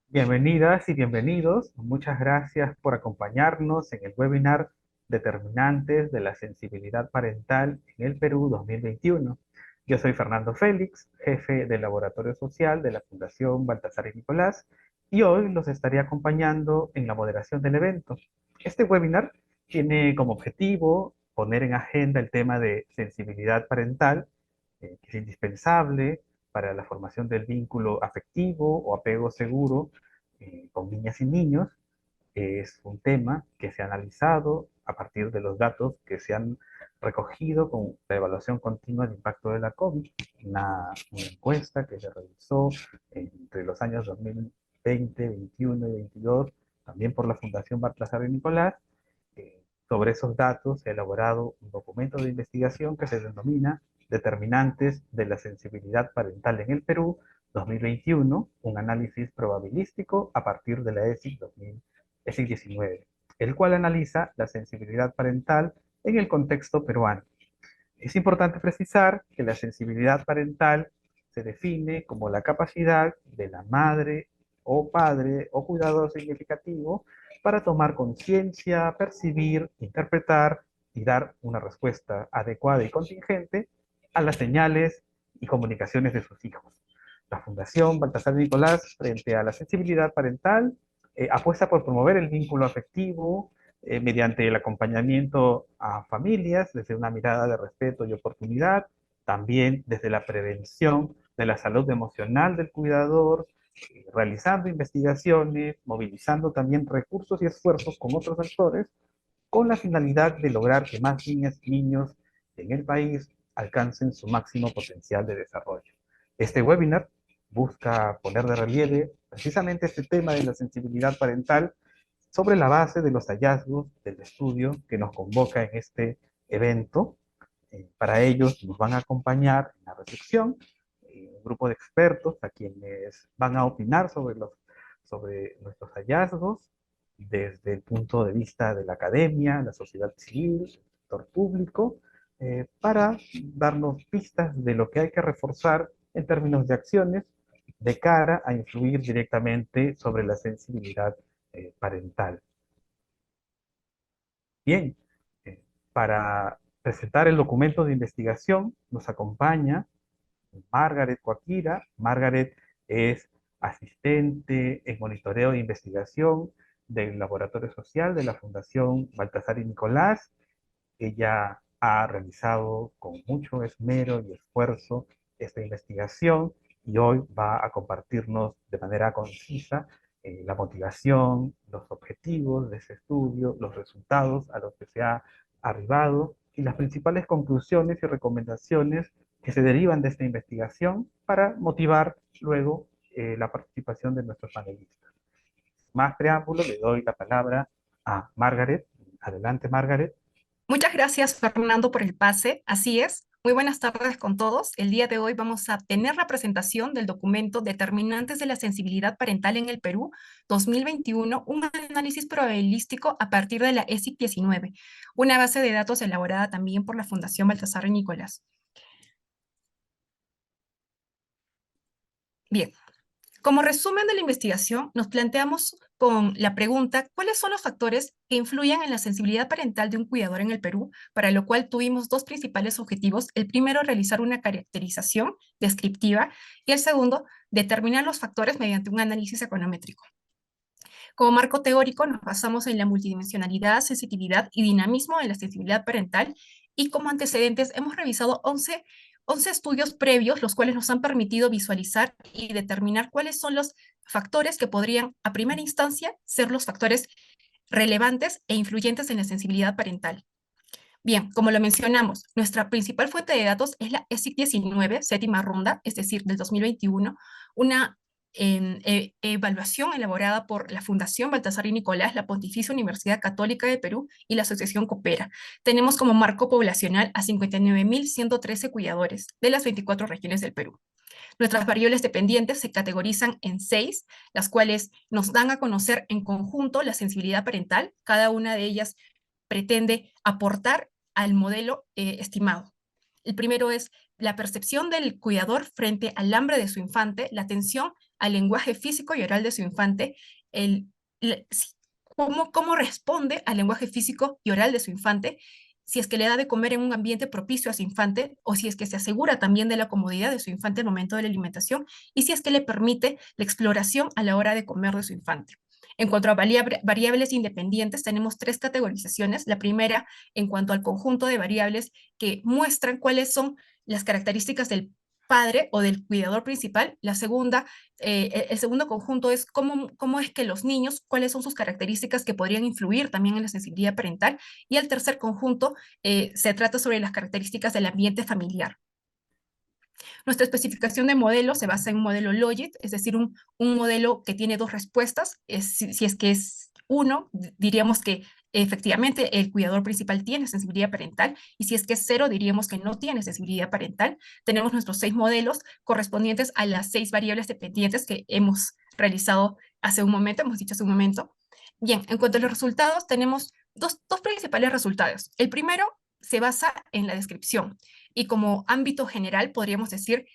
Bienvenidas y bienvenidos. Muchas gracias por acompañarnos en el webinar Determinantes de la sensibilidad parental en el Perú 2021. Yo soy Fernando Félix, jefe del Laboratorio Social de la Fundación Baltasar y Nicolás, y hoy los estaré acompañando en la moderación del evento. Este webinar tiene como objetivo poner en agenda el tema de sensibilidad parental, que es indispensable para la formación del vínculo afectivo o apego seguro con niñas y niños. Es un tema que se ha analizado a partir de los datos que se han recogido con la evaluación continua del impacto de la COVID, una encuesta que se realizó entre los años 2020, 21 y 22, también por la Fundación Baltasar y Nicolás. Sobre esos datos se ha elaborado un documento de investigación que se denomina Determinantes de la sensibilidad parental en el Perú 2021, un análisis probabilístico a partir de la ESIC 19, el cual analiza la sensibilidad parental en el contexto peruano. Es importante precisar que la sensibilidad parental se define como la capacidad de la madre o padre o cuidador significativo para tomar conciencia, percibir, interpretar y dar una respuesta adecuada y contingente a las señales y comunicaciones de sus hijos. La Fundación Baltasar Nicolás, frente a la sensibilidad parental, apuesta por promover el vínculo afectivo, mediante el acompañamiento a familias desde una mirada de respeto y oportunidad, también desde la prevención de la salud emocional del cuidador, realizando investigaciones, movilizando también recursos y esfuerzos con otros actores, con la finalidad de lograr que más niñas y niños en el país alcancen su máximo potencial de desarrollo. Este webinar busca poner de relieve precisamente este tema de la sensibilidad parental sobre la base de los hallazgos del estudio que nos convoca en este evento. Para ellos nos van a acompañar en la recepción un grupo de expertos a quienes van a opinar sobre nuestros hallazgos desde el punto de vista de la academia, la sociedad civil, el sector público, para darnos pistas de lo que hay que reforzar en términos de acciones de cara a influir directamente sobre la sensibilidad parental. Bien, eh, para presentar el documento de investigación nos acompaña Margaret Coaquira. Margaret es asistente en monitoreo de investigación del Laboratorio Social de la Fundación Baltasar y Nicolás. Ella ha realizado con mucho esmero y esfuerzo esta investigación y hoy va a compartirnos de manera concisa la motivación, los objetivos de ese estudio, los resultados a los que se ha arribado y las principales conclusiones y recomendaciones que se derivan de esta investigación para motivar luego la participación de nuestros panelistas. Más preámbulo, le doy la palabra a Margaret. Adelante, Margaret. Muchas gracias, Fernando, por el pase. Así es. Muy buenas tardes con todos. El día de hoy vamos a tener la presentación del documento Determinantes de la sensibilidad parental en el Perú 2021, un análisis probabilístico a partir de la ESIC 19, una base de datos elaborada también por la Fundación Baltasar y Nicolás. Bien, como resumen de la investigación, nos planteamos con la pregunta, ¿cuáles son los factores que influyen en la sensibilidad parental de un cuidador en el Perú? Para lo cual tuvimos dos principales objetivos. El primero, realizar una caracterización descriptiva y el segundo, determinar los factores mediante un análisis econométrico. Como marco teórico, nos basamos en la multidimensionalidad, sensitividad y dinamismo de la sensibilidad parental y como antecedentes hemos revisado 11 estudios previos, los cuales nos han permitido visualizar y determinar cuáles son los factores que podrían, a primera instancia, ser los factores relevantes e influyentes en la sensibilidad parental. Bien, como lo mencionamos, nuestra principal fuente de datos es la ESIC 19, séptima ronda, es decir, del 2021, una evaluación elaborada por la Fundación Baltasar y Nicolás, la Pontificia Universidad Católica de Perú y la Asociación Coopera. Tenemos como marco poblacional a 59.113 cuidadores de las 24 regiones del Perú. Nuestras variables dependientes se categorizan en 6, las cuales nos dan a conocer en conjunto la sensibilidad parental. Cada una de ellas pretende aportar al modelo estimado. El primero es la percepción del cuidador frente al hambre de su infante, la atención al lenguaje físico y oral de su infante, el, cómo responde al lenguaje físico y oral de su infante, si es que le da de comer en un ambiente propicio a su infante o si es que se asegura también de la comodidad de su infante al momento de la alimentación y si es que le permite la exploración a la hora de comer de su infante. En cuanto a variables independientes, tenemos tres categorizaciones. La primera, en cuanto al conjunto de variables que muestran cuáles son las características del padre o del cuidador principal. La segunda, el segundo conjunto es cómo es que los niños, cuáles son sus características que podrían influir también en la sensibilidad parental. Y el tercer conjunto se trata sobre las características del ambiente familiar. Nuestra especificación de modelo se basa en un modelo Logit, es decir, un modelo que tiene dos respuestas. Si es que es uno, diríamos que efectivamente el cuidador principal tiene sensibilidad parental, y si es que es cero, diríamos que no tiene sensibilidad parental. Tenemos nuestros 6 modelos correspondientes a las 6 variables dependientes que hemos realizado hace un momento, hemos dicho hace un momento. Bien, en cuanto a los resultados, tenemos dos principales resultados. El primero se basa en la descripción, y como ámbito general podríamos decir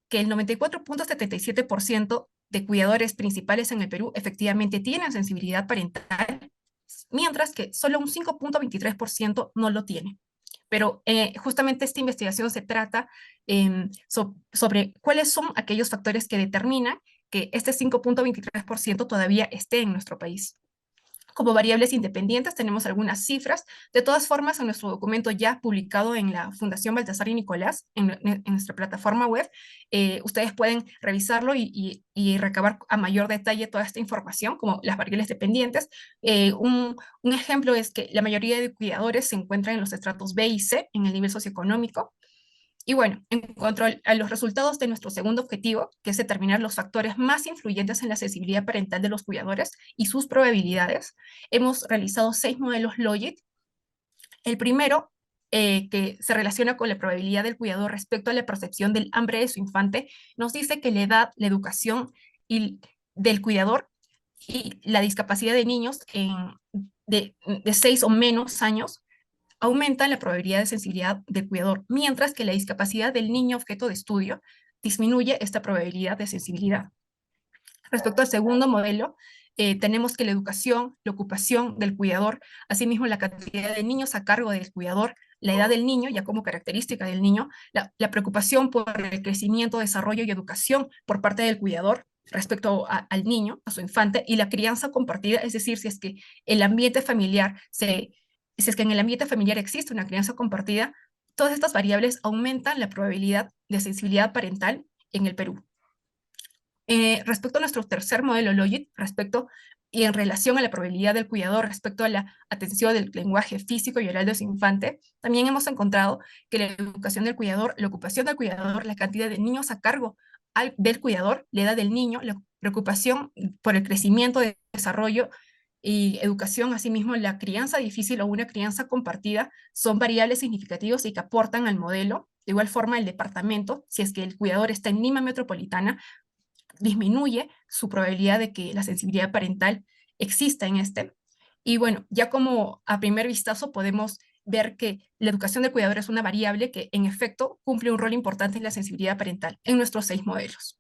que el 94.77% de cuidadores principales en el Perú efectivamente tienen sensibilidad parental, mientras que solo un 5.23% no lo tiene. Pero justamente esta investigación se trata sobre cuáles son aquellos factores que determinan que este 5.23% todavía esté en nuestro país. Como variables independientes tenemos algunas cifras. De todas formas, en nuestro documento ya publicado en la Fundación Baltasar y Nicolás, en nuestra plataforma web, ustedes pueden revisarlo y recabar a mayor detalle toda esta información, como las variables dependientes. Un ejemplo es que la mayoría de cuidadores se encuentran en los estratos B y C, en el nivel socioeconómico. Y bueno, en cuanto a los resultados de nuestro segundo objetivo, que es determinar los factores más influyentes en la sensibilidad parental de los cuidadores y sus probabilidades, hemos realizado 6 modelos Logit. El primero, que se relaciona con la probabilidad del cuidador respecto a la percepción del hambre de su infante, nos dice que la edad, la educación del cuidador y la discapacidad de niños de 6 o menos años aumenta la probabilidad de sensibilidad del cuidador, mientras que la discapacidad del niño objeto de estudio disminuye esta probabilidad de sensibilidad. Respecto al segundo modelo, tenemos que la educación, la ocupación del cuidador, asimismo la cantidad de niños a cargo del cuidador, la edad del niño, ya como característica del niño, la preocupación por el crecimiento, desarrollo y educación por parte del cuidador respecto al niño, a su infante, y la crianza compartida, es decir, si es que el ambiente familiar si es que en el ambiente familiar existe una crianza compartida, todas estas variables aumentan la probabilidad de sensibilidad parental en el Perú. Respecto a nuestro tercer modelo Logit, y en relación a la probabilidad del cuidador respecto a la atención del lenguaje físico y oral de su infante, también hemos encontrado que la educación del cuidador, la ocupación del cuidador, la cantidad de niños a cargo del cuidador, la edad del niño, la preocupación por el crecimiento, desarrollo y educación, asimismo la crianza difícil o una crianza compartida, son variables significativas y que aportan al modelo. De igual forma, el departamento, si es que el cuidador está en Lima metropolitana, disminuye su probabilidad de que la sensibilidad parental exista en este. Y bueno, ya como a primer vistazo podemos ver que la educación del cuidador es una variable que en efecto cumple un rol importante en la sensibilidad parental en nuestros 6 modelos.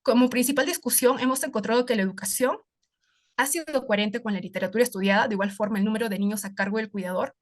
Como principal discusión hemos encontrado que la educación ha sido coherente con la literatura estudiada, de igual forma el número de niños a cargo del cuidador,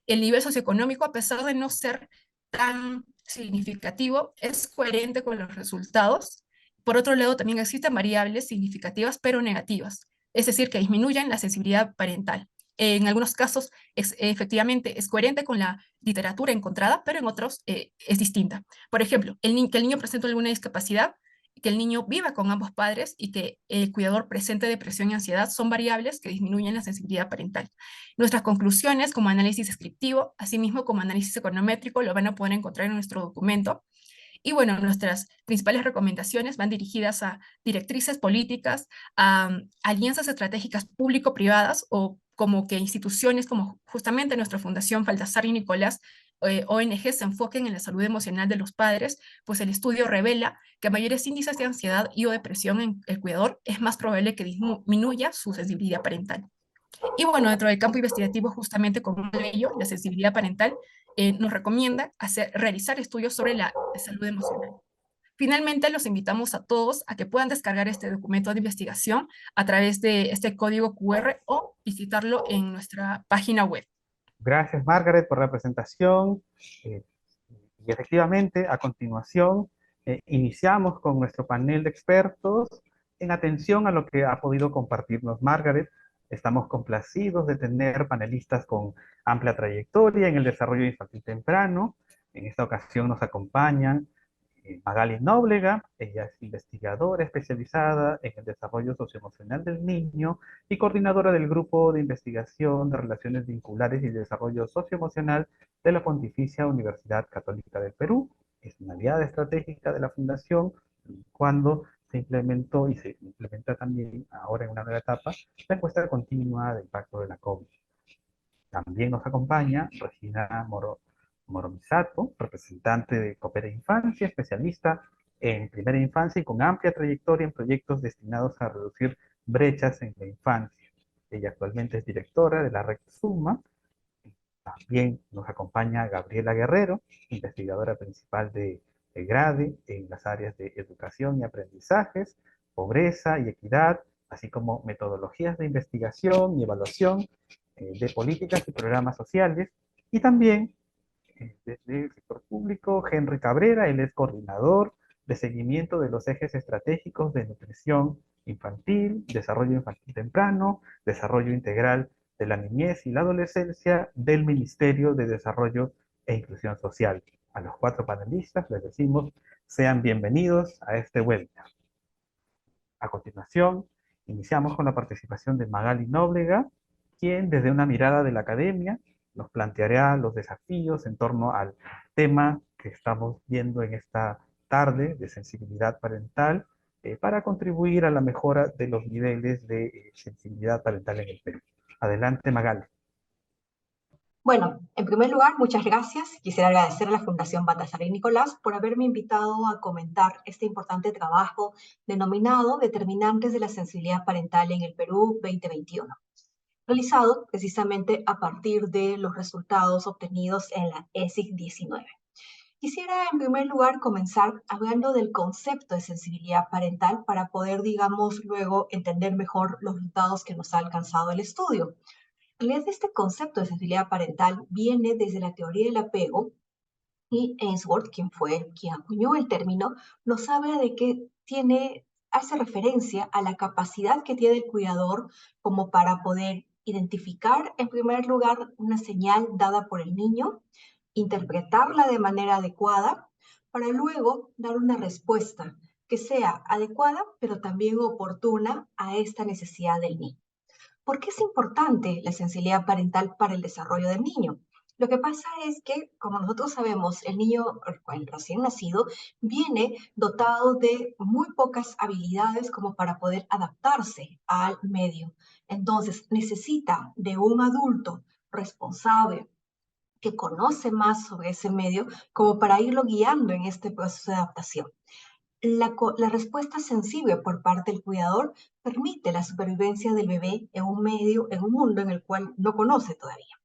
el nivel socioeconómico, a pesar de no ser tan significativo, es coherente con los resultados. Por otro lado, también existen variables significativas pero negativas, es decir, que disminuyen la sensibilidad parental. En algunos casos, efectivamente, es coherente con la literatura encontrada, pero en otros es distinta. Por ejemplo, que el niño presente alguna discapacidad, que el niño viva con ambos padres y que el cuidador presente depresión y ansiedad son variables que disminuyen la sensibilidad parental. Nuestras conclusiones como análisis descriptivo, asimismo como análisis econométrico, lo van a poder encontrar en nuestro documento. Y bueno, nuestras principales recomendaciones van dirigidas a directrices políticas, a alianzas estratégicas público-privadas o como que instituciones como justamente nuestra Fundación Baltasar y Nicolás, ONG, se enfoquen en la salud emocional de los padres, pues el estudio revela que a mayores índices de ansiedad y o depresión en el cuidador es más probable que disminuya su sensibilidad parental. Y bueno, dentro del campo investigativo, justamente como ello, la sensibilidad parental nos recomienda realizar estudios sobre la salud emocional. Finalmente, los invitamos a todos a que puedan descargar este documento de investigación a través de este código QR o visitarlo en nuestra página web. Gracias, Margaret, por la presentación. Eh, y efectivamente, a continuación, iniciamos con nuestro panel de expertos en atención a lo que ha podido compartirnos Margaret. Estamos complacidos de tener panelistas con amplia trayectoria en el desarrollo infantil temprano. En esta ocasión nos acompañan Magali Nóblega. Ella es investigadora especializada en el desarrollo socioemocional del niño y coordinadora del Grupo de Investigación de Relaciones Vinculares y Desarrollo Socioemocional de la Pontificia Universidad Católica del Perú. Es una aliada estratégica de la Fundación cuando se implementó y se implementa también ahora en una nueva etapa la encuesta continua de impacto de la COVID. También nos acompaña Regina Moromisato, representante de Coopera Infancia, especialista en primera infancia y con amplia trayectoria en proyectos destinados a reducir brechas en la infancia. Ella actualmente es directora de la Red Suma. También nos acompaña Gabriela Guerrero, investigadora principal de GRADE en las áreas de educación y aprendizajes, pobreza y equidad, así como metodologías de investigación y evaluación de políticas y programas sociales. Y también desde el sector público, Henry Cabrera, él es coordinador de seguimiento de los ejes estratégicos de nutrición infantil, desarrollo infantil temprano, desarrollo integral de la niñez y la adolescencia del Ministerio de Desarrollo e Inclusión Social. A los 4 panelistas les decimos, sean bienvenidos a este webinar. A continuación, iniciamos con la participación de Magali Nóblega, quien desde una mirada de la academia nos planteará los desafíos en torno al tema que estamos viendo en esta tarde de sensibilidad parental para contribuir a la mejora de los niveles de sensibilidad parental en el Perú. Adelante, Magali. Bueno, en primer lugar, muchas gracias. Quisiera agradecer a la Fundación Baltasar y Nicolás por haberme invitado a comentar este importante trabajo denominado Determinantes de la Sensibilidad Parental en el Perú 2021, realizado precisamente a partir de los resultados obtenidos en la ESIC 19. Quisiera en primer lugar comenzar hablando del concepto de sensibilidad parental para poder, digamos, luego entender mejor los resultados que nos ha alcanzado el estudio. En realidad, este concepto de sensibilidad parental viene desde la teoría del apego y Ainsworth, quien fue quien acuñó el término, nos habla de que hace referencia a la capacidad que tiene el cuidador como para poder identificar en primer lugar una señal dada por el niño, interpretarla de manera adecuada, para luego dar una respuesta que sea adecuada, pero también oportuna a esta necesidad del niño. ¿Por qué es importante la sensibilidad parental para el desarrollo del niño? Lo que pasa es que, como nosotros sabemos, el niño, el recién nacido, viene dotado de muy pocas habilidades como para poder adaptarse al medio. Entonces, necesita de un adulto responsable que conoce más sobre ese medio como para irlo guiando en este proceso de adaptación. La respuesta sensible por parte del cuidador permite la supervivencia del bebé en un medio, en un mundo en el cual no conoce todavía.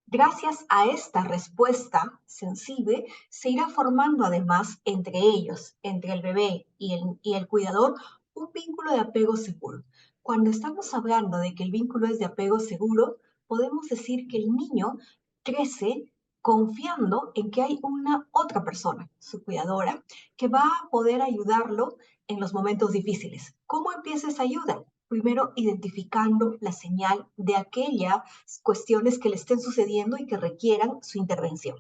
Gracias a esta respuesta sensible, se irá formando además entre ellos, entre el bebé y el cuidador, un vínculo de apego seguro. Cuando estamos hablando de que el vínculo es de apego seguro, podemos decir que el niño crece confiando en que hay una otra persona, su cuidadora, que va a poder ayudarlo en los momentos difíciles. ¿Cómo empieza esa ayuda? Primero, identificando la señal de aquellas cuestiones que le estén sucediendo y que requieran su intervención.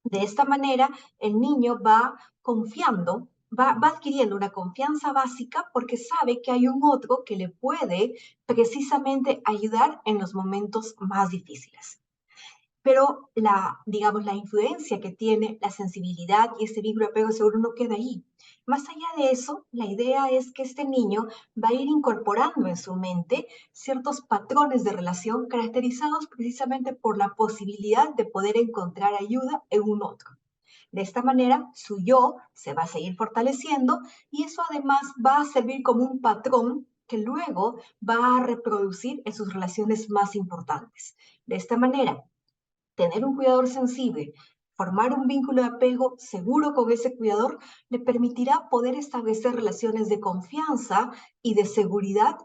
De esta manera, el niño va confiando, va adquiriendo una confianza básica porque sabe que hay un otro que le puede precisamente ayudar en los momentos más difíciles. Pero digamos, la influencia que tiene la sensibilidad y este vínculo de apego seguro no queda ahí. Más allá de eso, la idea es que este niño va a ir incorporando en su mente ciertos patrones de relación caracterizados precisamente por la posibilidad de poder encontrar ayuda en un otro. De esta manera, su yo se va a seguir fortaleciendo y eso además va a servir como un patrón que luego va a reproducir en sus relaciones más importantes. De esta manera, tener un cuidador sensible, formar un vínculo de apego seguro con ese cuidador, le permitirá poder establecer relaciones de confianza y de seguridad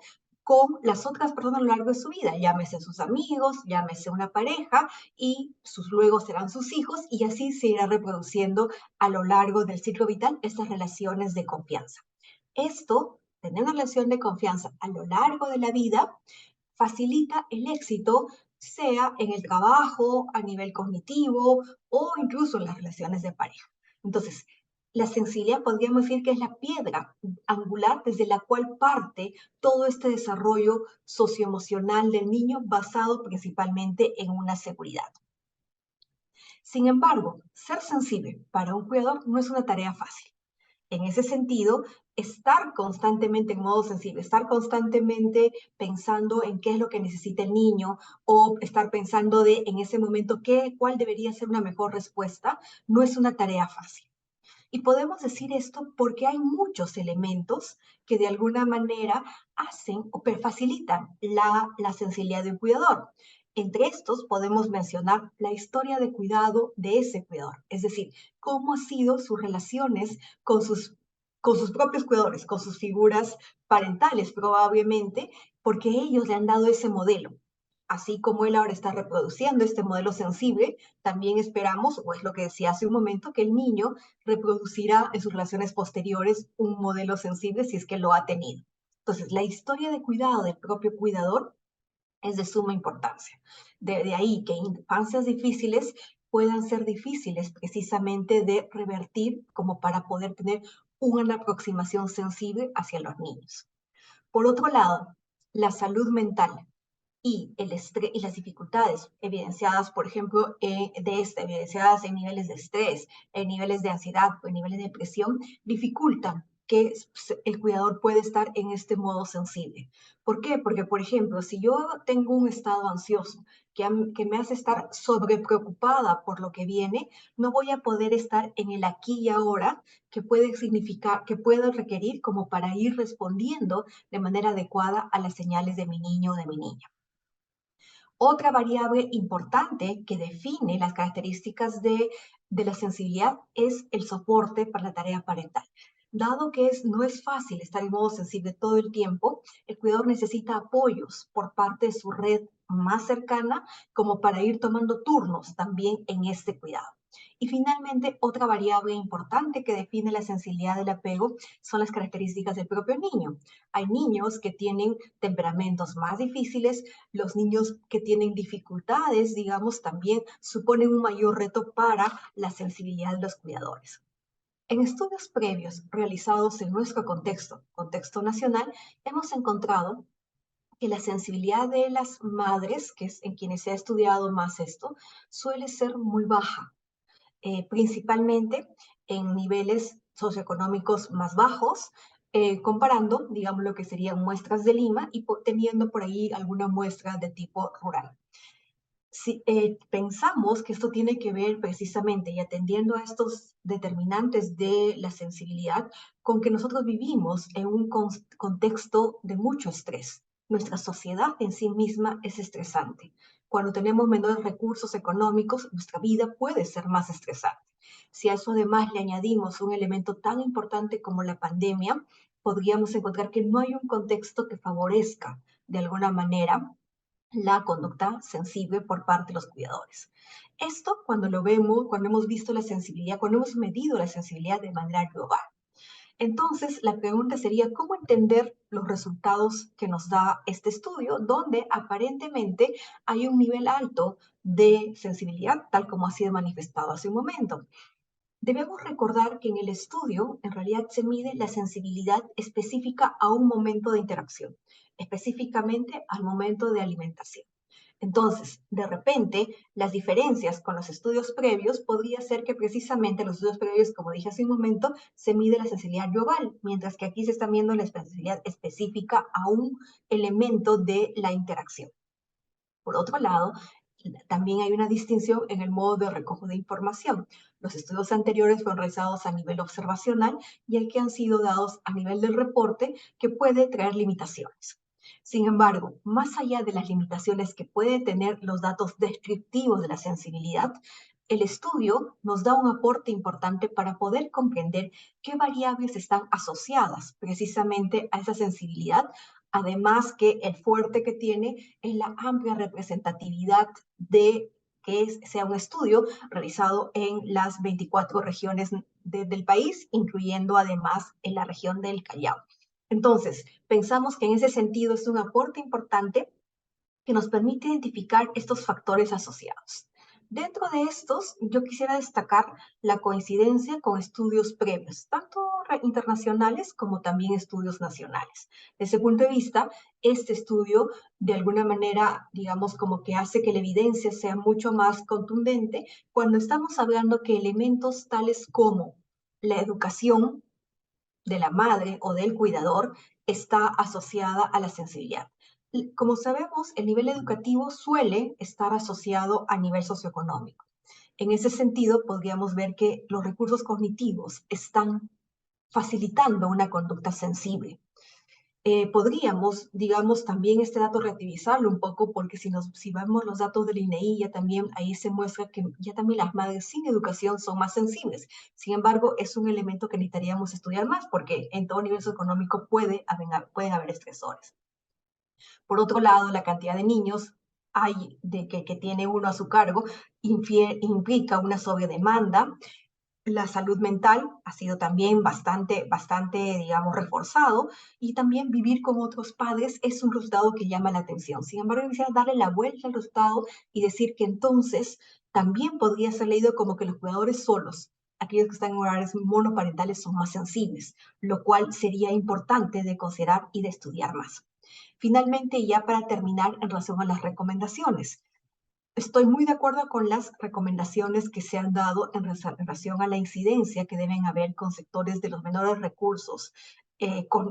con las otras personas a lo largo de su vida, llámese sus amigos, llámese una pareja, y luego serán sus hijos, y así se irá reproduciendo a lo largo del ciclo vital estas relaciones de confianza. Esto, tener una relación de confianza a lo largo de la vida, facilita el éxito, sea en el trabajo, a nivel cognitivo o incluso en las relaciones de pareja. Entonces, la sensibilidad podríamos decir que es la piedra angular desde la cual parte todo este desarrollo socioemocional del niño basado principalmente en una seguridad. Sin embargo, ser sensible para un cuidador no es una tarea fácil. En ese sentido, estar constantemente en modo sensible, estar constantemente pensando en qué es lo que necesita el niño o estar pensando en ese momento cuál debería ser una mejor respuesta, no es una tarea fácil. Y podemos decir esto porque hay muchos elementos que de alguna manera hacen o facilitan la sensibilidad de un cuidador. Entre estos podemos mencionar la historia de cuidado de ese cuidador, es decir, cómo han sido sus relaciones con sus propios cuidadores, con sus figuras parentales probablemente, porque ellos le han dado ese modelo. Así como él ahora está reproduciendo este modelo sensible, también esperamos, o es lo que decía hace un momento, que el niño reproducirá en sus relaciones posteriores un modelo sensible si es que lo ha tenido. Entonces, la historia de cuidado del propio cuidador es de suma importancia. De ahí que infancias difíciles puedan ser difíciles precisamente de revertir como para poder tener una aproximación sensible hacia los niños. Por otro lado, la salud mental y el estrés y las dificultades evidenciadas, por ejemplo, evidenciadas en niveles de estrés, en niveles de ansiedad o en niveles de depresión, dificultan que el cuidador pueda estar en este modo sensible. ¿Por qué? Porque, por ejemplo, si yo tengo un estado ansioso que me hace estar sobrepreocupada por lo que viene, no voy a poder estar en el aquí y ahora, que puede significar, que pueda requerir como para ir respondiendo de manera adecuada a las señales de mi niño o de mi niña. Otra variable importante que define las características de la sensibilidad es el soporte para la tarea parental. Dado que no es fácil estar en modo sensible todo el tiempo, el cuidador necesita apoyos por parte de su red más cercana como para ir tomando turnos también en este cuidado. Y finalmente, otra variable importante que define la sensibilidad del apego son las características del propio niño. Hay niños que tienen temperamentos más difíciles, los niños que tienen dificultades, digamos, también suponen un mayor reto para la sensibilidad de los cuidadores. En estudios previos realizados en nuestro contexto nacional, hemos encontrado que la sensibilidad de las madres, que es en quienes se ha estudiado más esto, suele ser muy baja, principalmente en niveles socioeconómicos más bajos, comparando, digamos, lo que serían muestras de Lima y teniendo por ahí alguna muestra de tipo rural. Si pensamos que esto tiene que ver precisamente y atendiendo a estos determinantes de la sensibilidad con que nosotros vivimos en un contexto de mucho estrés. Nuestra sociedad en sí misma es estresante. Cuando tenemos menores recursos económicos, nuestra vida puede ser más estresante. Si a eso además le añadimos un elemento tan importante como la pandemia, podríamos encontrar que no hay un contexto que favorezca de alguna manera la conducta sensible por parte de los cuidadores. Esto cuando lo vemos, cuando hemos visto la sensibilidad, cuando hemos medido la sensibilidad de manera global. Entonces, la pregunta sería, ¿cómo entender los resultados que nos da este estudio, donde aparentemente hay un nivel alto de sensibilidad, tal como ha sido manifestado hace un momento? Debemos recordar que en el estudio, en realidad, se mide la sensibilidad específica a un momento de interacción, específicamente al momento de alimentación. Entonces, de repente, las diferencias con los estudios previos podría ser que precisamente los estudios previos, como dije hace un momento, se mide la sensibilidad global, mientras que aquí se está viendo la sensibilidad específica a un elemento de la interacción. Por otro lado, También hay una distinción en el modo de recojo de información. Los estudios anteriores fueron realizados a nivel observacional y el que han sido dados a nivel del reporte, que puede traer limitaciones. Sin embargo, más allá de las limitaciones que pueden tener los datos descriptivos de la sensibilidad, el estudio nos da un aporte importante para poder comprender qué variables están asociadas precisamente a esa sensibilidad, además que el fuerte que tiene es la amplia representatividad de que sea un estudio realizado en las 24 regiones del país, incluyendo además en la región del Callao. Entonces, pensamos que en ese sentido es un aporte importante que nos permite identificar estos factores asociados. Dentro de estos, yo quisiera destacar la coincidencia con estudios previos, tanto internacionales como también estudios nacionales. Desde ese punto de vista, este estudio de alguna manera, digamos, como que hace que la evidencia sea mucho más contundente cuando estamos hablando que elementos tales como la educación de la madre o del cuidador está asociada a la sensibilidad. Como sabemos, el nivel educativo suele estar asociado a nivel socioeconómico. En ese sentido, podríamos ver que los recursos cognitivos están facilitando una conducta sensible. Podríamos, digamos, también este dato relativizarlo un poco, porque si vemos los datos del INEI, ya también ahí se muestra que ya también las madres sin educación son más sensibles. Sin embargo, es un elemento que necesitaríamos estudiar más, porque en todo nivel socioeconómico pueden haber estresores. Por otro lado, la cantidad de niños que tiene uno a su cargo implica una sobredemanda. La salud mental ha sido también bastante, digamos, reforzado, y también vivir con otros padres es un resultado que llama la atención. Sin embargo, quisiera darle la vuelta al resultado y decir que entonces también podría ser leído como que los cuidadores solos, aquellos que están en horarios monoparentales, son más sensibles, lo cual sería importante de considerar y de estudiar más. Finalmente, ya para terminar, en relación a las recomendaciones, estoy muy de acuerdo con las recomendaciones que se han dado en relación a la incidencia que deben haber con sectores de los menores recursos,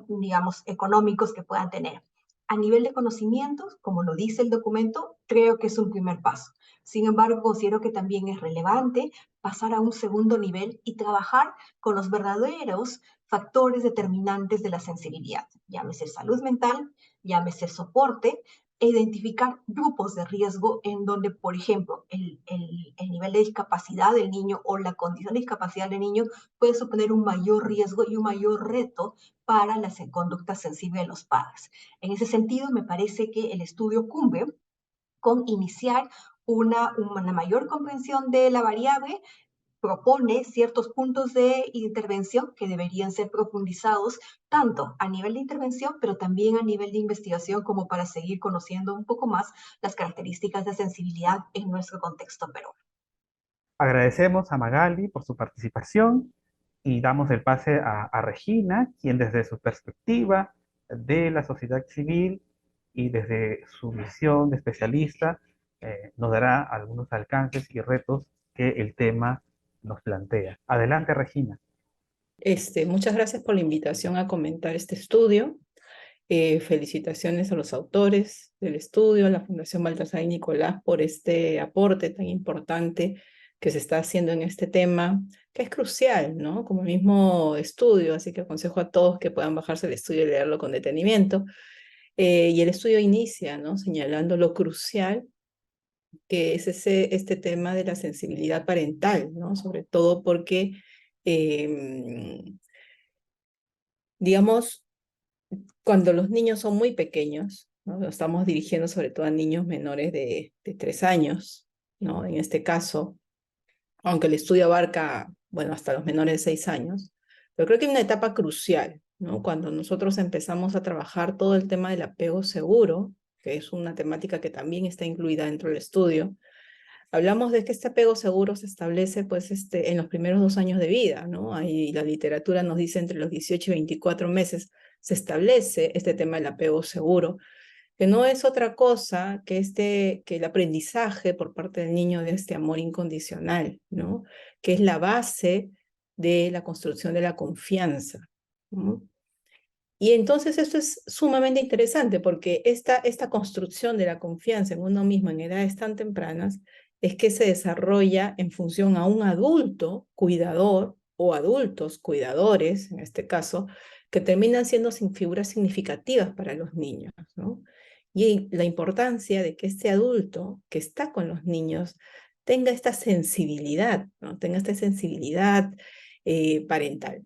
digamos, económicos que puedan tener. A nivel de conocimientos, como lo dice el documento, creo que es un primer paso. Sin embargo, considero que también es relevante pasar a un segundo nivel y trabajar con los verdaderos factores determinantes de la sensibilidad, llámese salud mental, llámese soporte, e identificar grupos de riesgo en donde, por ejemplo, el nivel de discapacidad del niño o la condición de discapacidad del niño puede suponer un mayor riesgo y un mayor reto para la conducta sensible de los padres. En ese sentido, me parece que el estudio cumple con iniciar una mayor comprensión de la variable, propone ciertos puntos de intervención que deberían ser profundizados tanto a nivel de intervención, pero también a nivel de investigación, como para seguir conociendo un poco más las características de sensibilidad en nuestro contexto peruano. Agradecemos a Magali por su participación y damos el pase a Regina, quien desde su perspectiva de la sociedad civil y desde su visión de especialista nos dará algunos alcances y retos que el tema nos plantea. Adelante, Regina. Muchas gracias por la invitación a comentar este estudio. Felicitaciones a los autores del estudio, a la Fundación Baltasar y Nicolás, por este aporte tan importante que se está haciendo en este tema, que es crucial, ¿no? Como el mismo estudio, así que aconsejo a todos que puedan bajarse el estudio y leerlo con detenimiento. Y el estudio inicia, ¿no?, señalando lo crucial que es este tema de la sensibilidad parental, ¿no? Sobre todo porque, digamos, cuando los niños son muy pequeños, ¿no?, nos estamos dirigiendo sobre todo a niños menores de 3 años, ¿no? En este caso, aunque el estudio abarca, bueno, hasta los menores de 6 años, pero creo que hay una etapa crucial, ¿no? Cuando nosotros empezamos a trabajar todo el tema del apego seguro, que es una temática que también está incluida dentro del estudio. Hablamos de que este apego seguro se establece pues, en los primeros 2 años de vida, ¿no? Ahí la literatura nos dice entre los 18 y 24 meses se establece este tema del apego seguro, que no es otra cosa que el aprendizaje por parte del niño de este amor incondicional, ¿no? Que es la base de la construcción de la confianza, ¿no? Y entonces esto es sumamente interesante porque esta construcción de la confianza en uno mismo en edades tan tempranas es que se desarrolla en función a un adulto cuidador o adultos cuidadores, en este caso, que terminan siendo figuras significativas para los niños, ¿no? Y la importancia de que este adulto que está con los niños tenga esta sensibilidad, ¿no? Tenga esta sensibilidad parental.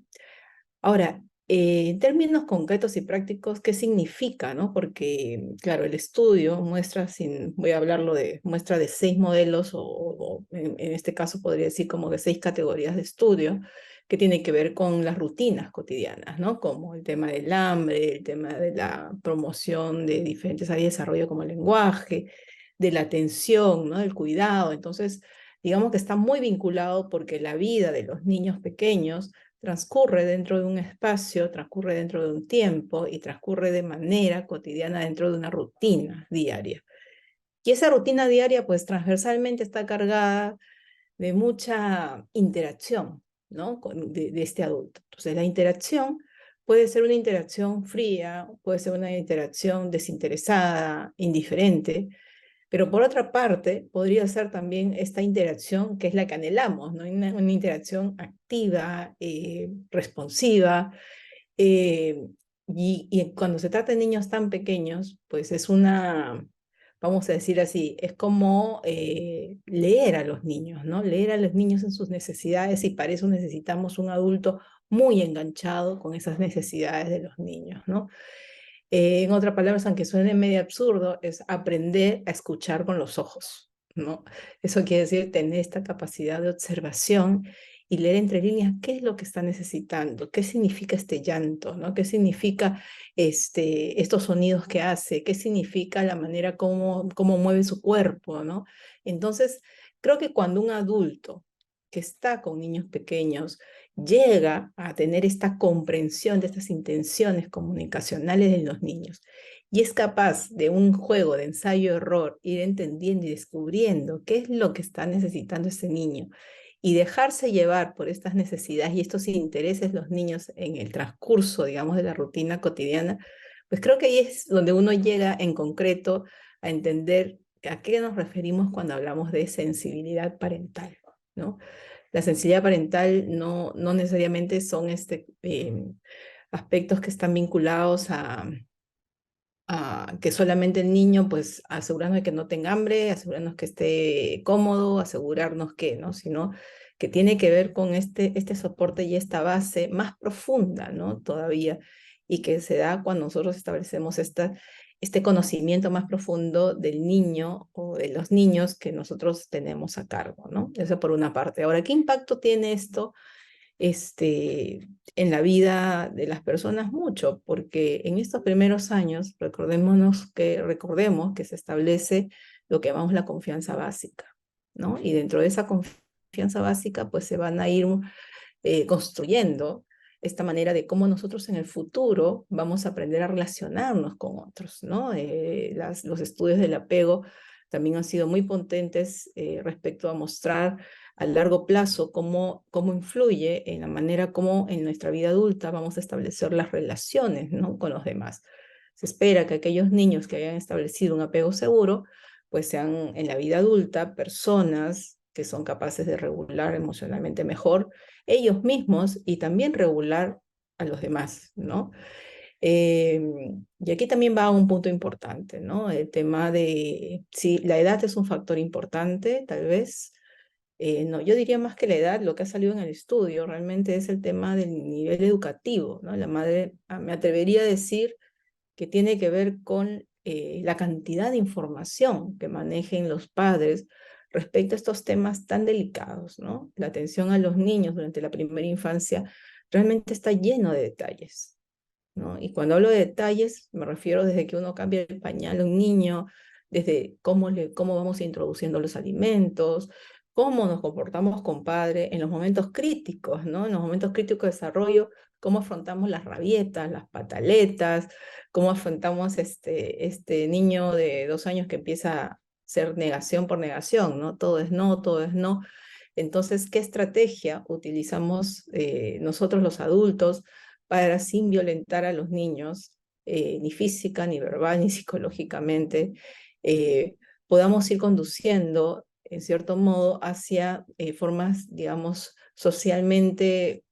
Ahora, en términos concretos y prácticos, ¿qué significa, no? Porque, claro, el estudio muestra, voy a hablarlo muestra de 6 modelos, o en este caso podría decir como de 6 categorías de estudio, que tienen que ver con las rutinas cotidianas, ¿no? Como el tema del hambre, el tema de la promoción de diferentes áreas de desarrollo como el lenguaje, de la atención, ¿no? Del cuidado. Entonces, digamos que está muy vinculado porque la vida de los niños pequeños transcurre dentro de un espacio, transcurre dentro de un tiempo y transcurre de manera cotidiana dentro de una rutina diaria. Y esa rutina diaria, pues transversalmente está cargada de mucha interacción, ¿no? De este adulto. Entonces, la interacción puede ser una interacción fría, puede ser una interacción desinteresada, indiferente, pero por otra parte, podría ser también esta interacción que es la que anhelamos, ¿no? Una interacción activa, responsiva, eh, y cuando se trata de niños tan pequeños, pues es vamos a decir así, es como leer a los niños, ¿no? Leer a los niños en sus necesidades y para eso necesitamos un adulto muy enganchado con esas necesidades de los niños, ¿no? En otras palabras, aunque suene medio absurdo, es aprender a escuchar con los ojos, ¿no? Eso quiere decir tener esta capacidad de observación y leer entre líneas qué es lo que está necesitando, qué significa este llanto, ¿no? Qué significa estos sonidos que hace, qué significa la manera como mueve su cuerpo, ¿no? Entonces, creo que cuando un adulto que está con niños pequeños llega a tener esta comprensión de estas intenciones comunicacionales de los niños y es capaz de un juego de ensayo-error ir entendiendo y descubriendo qué es lo que está necesitando ese niño y dejarse llevar por estas necesidades y estos intereses los niños en el transcurso, digamos, de la rutina cotidiana, pues creo que ahí es donde uno llega en concreto a entender a qué nos referimos cuando hablamos de sensibilidad parental, ¿no? La sensibilidad parental no necesariamente son aspectos que están vinculados a que solamente el niño, pues asegurarnos de que no tenga hambre, asegurarnos que esté cómodo, asegurarnos que, ¿no? Sino que tiene que ver con este soporte y esta base más profunda, ¿no? Todavía, y que se da cuando nosotros establecemos este conocimiento más profundo del niño o de los niños que nosotros tenemos a cargo, ¿no? Eso por una parte. Ahora, ¿qué impacto tiene esto en la vida de las personas? Mucho, porque en estos primeros años, recordemos que se establece lo que llamamos la confianza básica, ¿no? Y dentro de esa confianza básica, pues se van a ir construyendo esta manera de cómo nosotros en el futuro vamos a aprender a relacionarnos con otros, ¿no? Los estudios del apego también han sido muy potentes respecto a mostrar a largo plazo cómo influye en la manera como en nuestra vida adulta vamos a establecer las relaciones, ¿no? Con los demás. Se espera que aquellos niños que hayan establecido un apego seguro, pues sean en la vida adulta personas que son capaces de regular emocionalmente mejor ellos mismos y también regular a los demás, ¿no? Y aquí también va un punto importante, ¿no? El tema de si la edad es un factor importante, tal vez. No, yo diría más que la edad, lo que ha salido en el estudio realmente es el tema del nivel educativo, ¿no? La madre, me atrevería a decir que tiene que ver con la cantidad de información que manejen los padres respecto a estos temas tan delicados, ¿no? La atención a los niños durante la primera infancia realmente está lleno de detalles, ¿no? Y cuando hablo de detalles, me refiero desde que uno cambia el pañal a un niño, desde cómo vamos introduciendo los alimentos, cómo nos comportamos con padre en los momentos críticos, ¿no? En los momentos críticos de desarrollo, cómo afrontamos las rabietas, las pataletas, cómo afrontamos este niño de 2 años que empieza a ser negación por negación, ¿no? Todo es no, todo es no. Entonces, ¿qué estrategia utilizamos nosotros los adultos para, sin violentar a los niños, ni física, ni verbal, ni psicológicamente, podamos ir conduciendo, en cierto modo, hacia formas, digamos, socialmente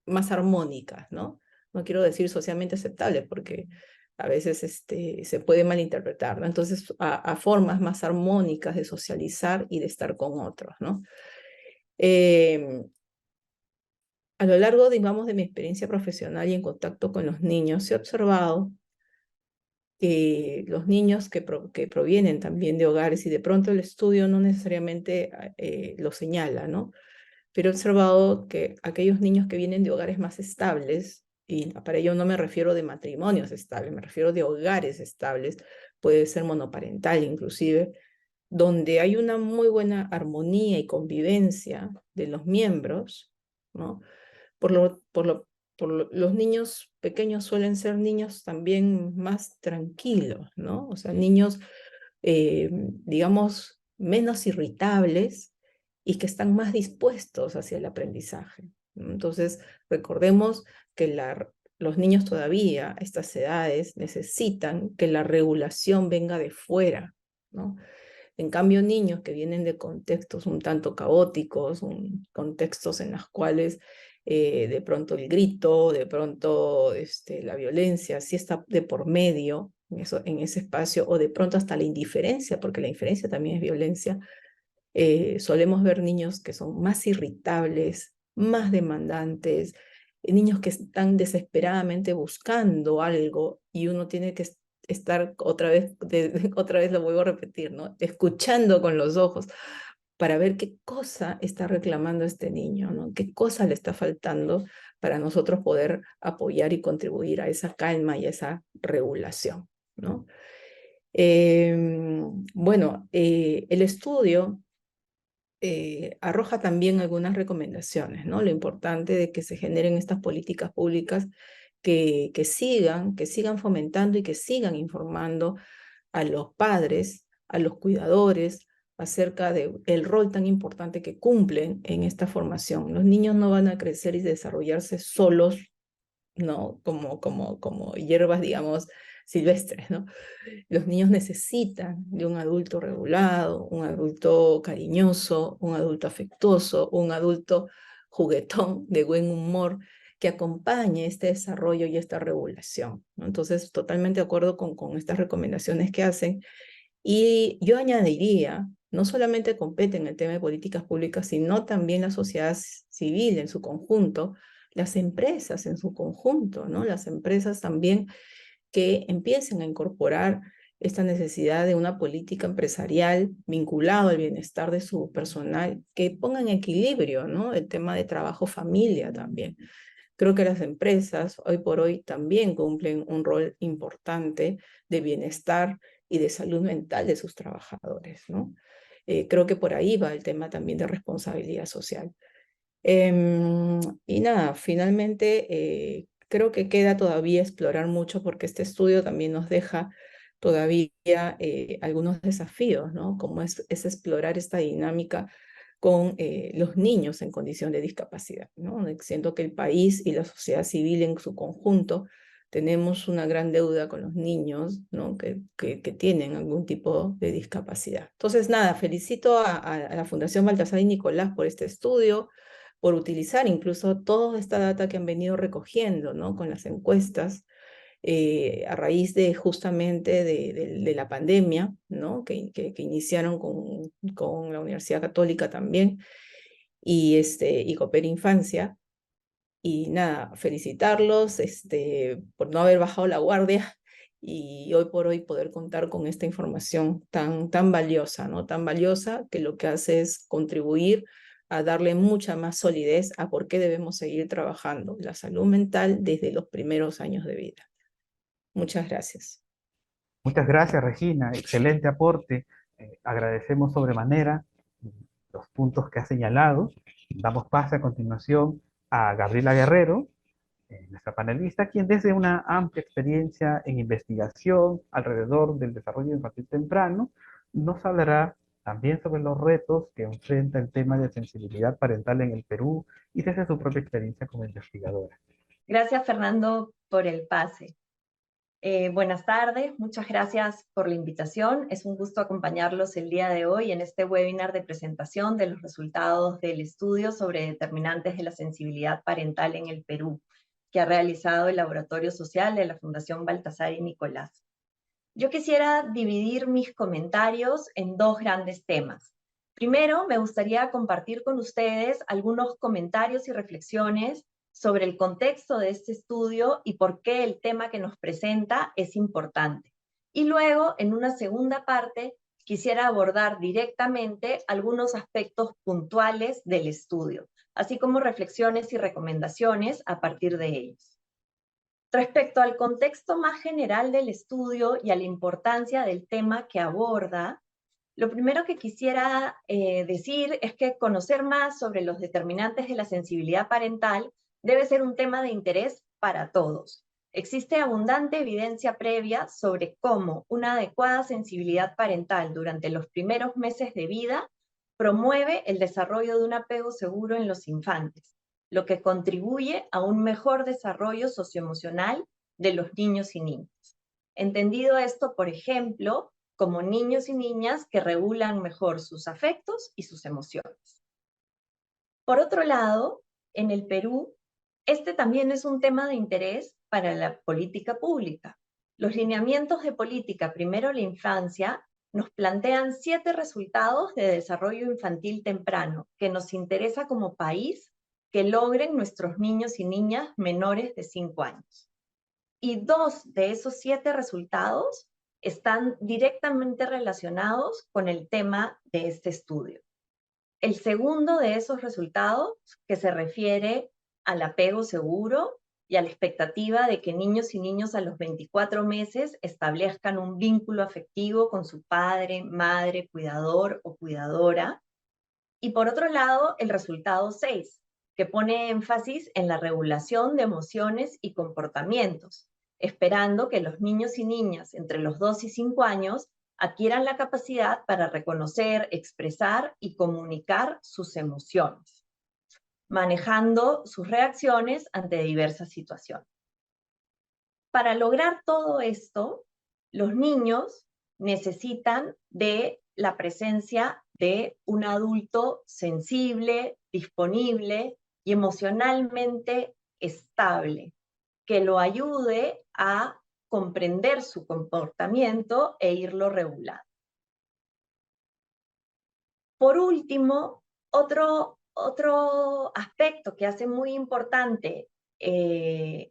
más armónicas, ¿no? No quiero decir socialmente aceptables, porque a veces se puede malinterpretar, ¿no? Entonces, a formas más armónicas de socializar y de estar con otros, ¿no? A lo largo, digamos, de mi experiencia profesional y en contacto con los niños, he observado que los niños que provienen también de hogares, y de pronto el estudio no necesariamente lo señala, ¿no? Pero he observado que aquellos niños que vienen de hogares más estables, y para ello no me refiero de matrimonios estables, me refiero de hogares estables, puede ser monoparental inclusive, donde hay una muy buena armonía y convivencia de los miembros, ¿no? Los niños pequeños suelen ser niños también más tranquilos, ¿no? O sea, niños, digamos, menos irritables y que están más dispuestos hacia el aprendizaje, ¿no? Entonces, recordemos que los niños todavía a estas edades necesitan que la regulación venga de fuera, ¿no? En cambio, niños que vienen de contextos un tanto caóticos, contextos en los cuales de pronto el grito, de pronto la violencia, sí está de por medio en ese espacio, o de pronto hasta la indiferencia, porque la indiferencia también es violencia, solemos ver niños que son más irritables, más demandantes, niños que están desesperadamente buscando algo y uno tiene que estar otra vez, otra vez lo vuelvo a repetir, ¿no? Escuchando con los ojos para ver qué cosa está reclamando este niño, ¿no? Qué cosa le está faltando para nosotros poder apoyar y contribuir a esa calma y a esa regulación, ¿no? Bueno, el estudio arroja también algunas recomendaciones, ¿no? Lo importante de que se generen estas políticas públicas que sigan fomentando y que sigan informando a los padres, a los cuidadores, acerca del rol tan importante que cumplen en esta formación. Los niños no van a crecer y desarrollarse solos, ¿no? Como hierbas, digamos, silvestres, ¿no? Los niños necesitan de un adulto regulado, un adulto cariñoso, un adulto afectuoso, un adulto juguetón, de buen humor, que acompañe este desarrollo y esta regulación, ¿no? Entonces, totalmente de acuerdo con estas recomendaciones que hacen. Y yo añadiría, no solamente compete en el tema de políticas públicas, sino también la sociedad civil en su conjunto, las empresas en su conjunto, ¿no? Las empresas también que empiecen a incorporar esta necesidad de una política empresarial vinculada al bienestar de su personal, que ponga en equilibrio, ¿no? El tema de trabajo-familia también. Creo que las empresas hoy por hoy también cumplen un rol importante de bienestar y de salud mental de sus trabajadores, ¿no? Creo que por ahí va el tema también de responsabilidad social. Y nada, finalmente creo que queda todavía explorar mucho, porque este estudio también nos deja todavía algunos desafíos, ¿no? Como es explorar esta dinámica con los niños en condición de discapacidad, ¿no? Siento que el país y la sociedad civil en su conjunto tenemos una gran deuda con los niños, ¿no? que tienen algún tipo de discapacidad. Entonces, nada, felicito a la Fundación Baltasar y Nicolás por este estudio, por utilizar incluso toda esta data que han venido recogiendo, ¿no? Con las encuestas, a raíz de justamente de la pandemia, ¿no? que iniciaron con la Universidad Católica también, y Coopera Infancia. Y nada, felicitarlos por no haber bajado la guardia y hoy por hoy poder contar con esta información tan valiosa, ¿no? Tan valiosa, que lo que hace es contribuir a darle mucha más solidez a por qué debemos seguir trabajando la salud mental desde los primeros años de vida. Muchas gracias. Muchas gracias, Regina. Excelente aporte. Agradecemos sobremanera los puntos que ha señalado. Damos paso a continuación a Gabriela Guerrero, nuestra panelista, quien desde una amplia experiencia en investigación alrededor del desarrollo infantil temprano, nos hablará también sobre los retos que enfrenta el tema de sensibilidad parental en el Perú y desde su propia experiencia como investigadora. Gracias, Fernando, por el pase. Buenas tardes, muchas gracias por la invitación. Es un gusto acompañarlos el día de hoy en este webinar de presentación de los resultados del estudio sobre determinantes de la sensibilidad parental en el Perú, que ha realizado el Laboratorio Social de la Fundación Baltasar y Nicolás. Yo quisiera dividir mis comentarios en dos grandes temas. Primero, me gustaría compartir con ustedes algunos comentarios y reflexiones sobre el contexto de este estudio y por qué el tema que nos presenta es importante. Y luego, en una segunda parte, quisiera abordar directamente algunos aspectos puntuales del estudio, así como reflexiones y recomendaciones a partir de ellos. Respecto al contexto más general del estudio y a la importancia del tema que aborda, lo primero que quisiera decir es que conocer más sobre los determinantes de la sensibilidad parental debe ser un tema de interés para todos. Existe abundante evidencia previa sobre cómo una adecuada sensibilidad parental durante los primeros meses de vida promueve el desarrollo de un apego seguro en los infantes, lo que contribuye a un mejor desarrollo socioemocional de los niños y niñas. Entendido esto, por ejemplo, como niños y niñas que regulan mejor sus afectos y sus emociones. Por otro lado, en el Perú, este también es un tema de interés para la política pública. Los lineamientos de política primero la infancia nos plantean 7 resultados de desarrollo infantil temprano que nos interesa como país que logren nuestros niños y niñas menores de 5 años. Y 2 de esos 7 resultados están directamente relacionados con el tema de este estudio. El segundo de esos resultados, que se refiere al apego seguro y a la expectativa de que niños y niñas a los 24 meses establezcan un vínculo afectivo con su padre, madre, cuidador o cuidadora. Y por otro lado, el resultado 6, que pone énfasis en la regulación de emociones y comportamientos, esperando que los niños y niñas entre los 2 y 5 años adquieran la capacidad para reconocer, expresar y comunicar sus emociones, manejando sus reacciones ante diversas situaciones. Para lograr todo esto, los niños necesitan de la presencia de un adulto sensible, disponible y emocionalmente estable, que lo ayude a comprender su comportamiento e irlo regulando. Por último, otro aspecto que hace muy importante este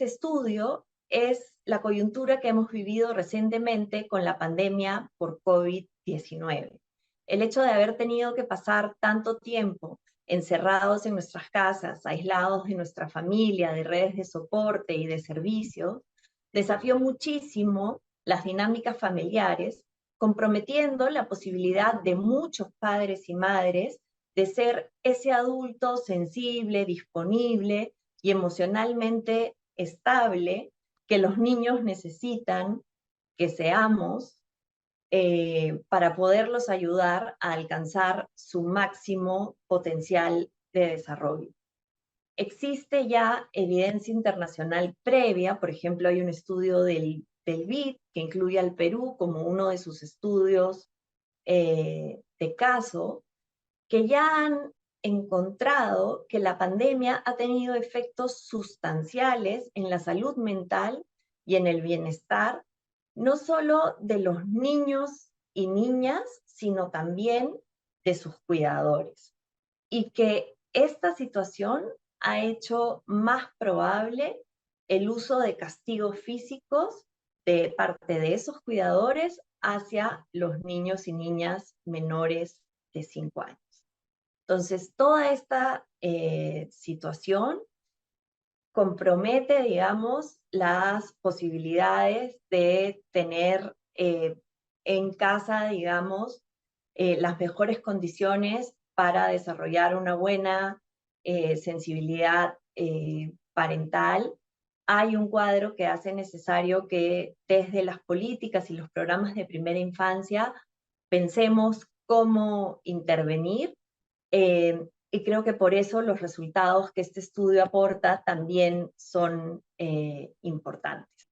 estudio es la coyuntura que hemos vivido recientemente con la pandemia por COVID-19. El hecho de haber tenido que pasar tanto tiempo encerrados en nuestras casas, aislados de nuestra familia, de redes de soporte y de servicios, desafió muchísimo las dinámicas familiares, comprometiendo la posibilidad de muchos padres y madres de ser ese adulto sensible, disponible y emocionalmente estable que los niños necesitan que seamos para poderlos ayudar a alcanzar su máximo potencial de desarrollo. Existe ya evidencia internacional previa, por ejemplo, hay un estudio del BID que incluye al Perú como uno de sus estudios de caso, que ya han encontrado que la pandemia ha tenido efectos sustanciales en la salud mental y en el bienestar, no solo de los niños y niñas, sino también de sus cuidadores. Y que esta situación ha hecho más probable el uso de castigos físicos de parte de esos cuidadores hacia los niños y niñas menores de 5 años. Entonces, toda esta situación compromete, digamos, las posibilidades de tener en casa, digamos, las mejores condiciones para desarrollar una buena sensibilidad parental. Hay un cuadro que hace necesario que desde las políticas y los programas de primera infancia pensemos cómo intervenir. y creo que por eso los resultados que este estudio aporta también son importantes.